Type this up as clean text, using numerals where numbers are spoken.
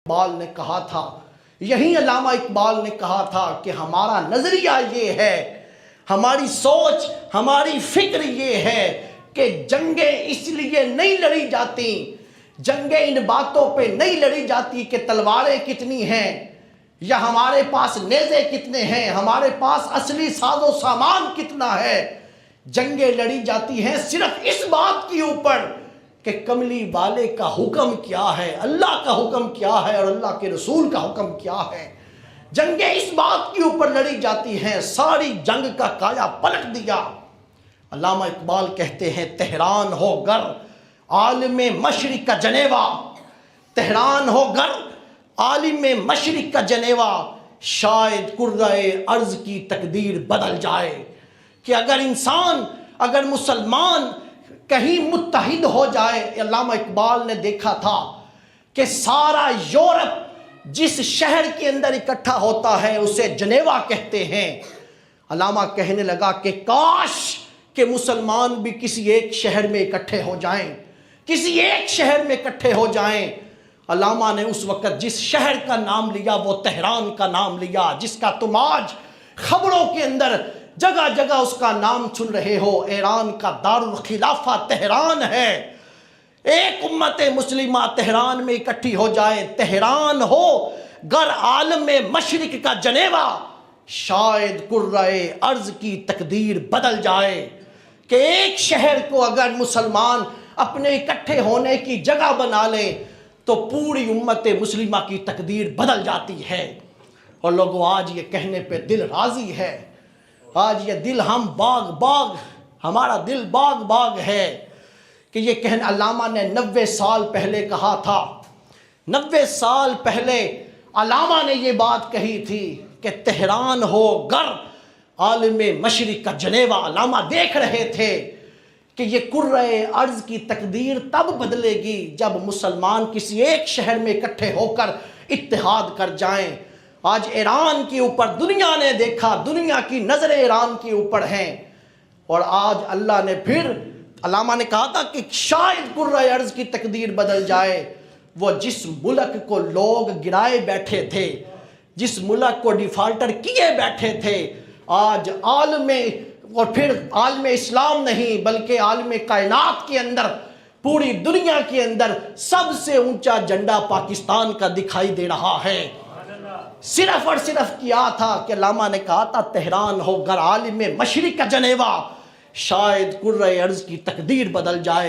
اقبال نے کہا تھا، یہی علامہ اقبال نے کہا تھا کہ ہمارا نظریہ یہ ہے، ہماری سوچ، ہماری فکر یہ ہے کہ جنگیں اس لیے نہیں لڑی جاتی، جنگیں ان باتوں پہ نہیں لڑی جاتی کہ تلواریں کتنی ہیں یا ہمارے پاس نیزے کتنے ہیں، ہمارے پاس اصلی ساز و سامان کتنا ہے۔ جنگیں لڑی جاتی ہیں صرف اس بات کے اوپر کہ کملی والے کا حکم کیا ہے، اللہ کا حکم کیا ہے اور اللہ کے رسول کا حکم کیا ہے۔ جنگیں اس بات کے اوپر لڑی جاتی ہیں، ساری جنگ کا کایا پلٹ دیا۔ علامہ اقبال کہتے ہیں تہران ہو گر عالم مشرق کا جنیوا، تہران ہو گر عالم مشرق کا جنیوا، شاید کرۂ ارض کی تقدیر بدل جائے۔ کہ اگر انسان، اگر مسلمان کہیں متحد ہو جائے، علامہ اقبال نے دیکھا تھا کہ سارا یورپ جس شہر کے اندر اکٹھا ہوتا ہے اسے جنیوا کہتے ہیں۔ علامہ کہنے لگا کہ کاش کہ مسلمان بھی کسی ایک شہر میں اکٹھے ہو جائیں، کسی ایک شہر میں اکٹھے ہو جائیں۔ علامہ نے اس وقت جس شہر کا نام لیا وہ تہران کا نام لیا، جس کا تم آج خبروں کے اندر جگہ جگہ اس کا نام سن رہے ہو۔ ایران کا دارالخلافہ تہران ہے۔ ایک امت مسلمہ تہران میں اکٹھی ہو جائے، تہران ہو گر عالم مشرق کا جنیوا، شاید کرۂ ارض کی تقدیر بدل جائے۔ کہ ایک شہر کو اگر مسلمان اپنے اکٹھے ہونے کی جگہ بنا لیں تو پوری امت مسلمہ کی تقدیر بدل جاتی ہے۔ اور لوگوں آج یہ کہنے پہ دل راضی ہے، آج یہ دل ہم باغ باغ، ہمارا دل باغ باغ ہے کہ یہ کہنا علامہ نے 90 سال پہلے کہا تھا، 90 سال پہلے علامہ نے یہ بات کہی تھی کہ تہران ہو گر عالم مشرق کا جنیوا۔ علامہ دیکھ رہے تھے کہ یہ کرۂ ارض کی تقدیر تب بدلے گی جب مسلمان کسی ایک شہر میں اکٹھے ہو کر اتحاد کر جائیں۔ آج ایران کے اوپر دنیا نے دیکھا، دنیا کی نظریں ایران کے اوپر ہیں، اور آج اللہ نے پھر، علامہ نے کہا تھا کہ شاید کرۂ ارض کی تقدیر بدل جائے۔ وہ جس ملک کو لوگ گرائے بیٹھے تھے، جس ملک کو ڈیفالٹر کیے بیٹھے تھے، آج عالم، اور پھر عالم اسلام نہیں بلکہ عالم کائنات کے اندر، پوری دنیا کے اندر سب سے اونچا جھنڈا پاکستان کا دکھائی دے رہا ہے۔ صرف اور صرف کیا تھا کہ علامہ نے کہا تھا تہران ہو گر عالم مشرق کا جنیوا، شاید کرۂ ارض کی تقدیر بدل جائے۔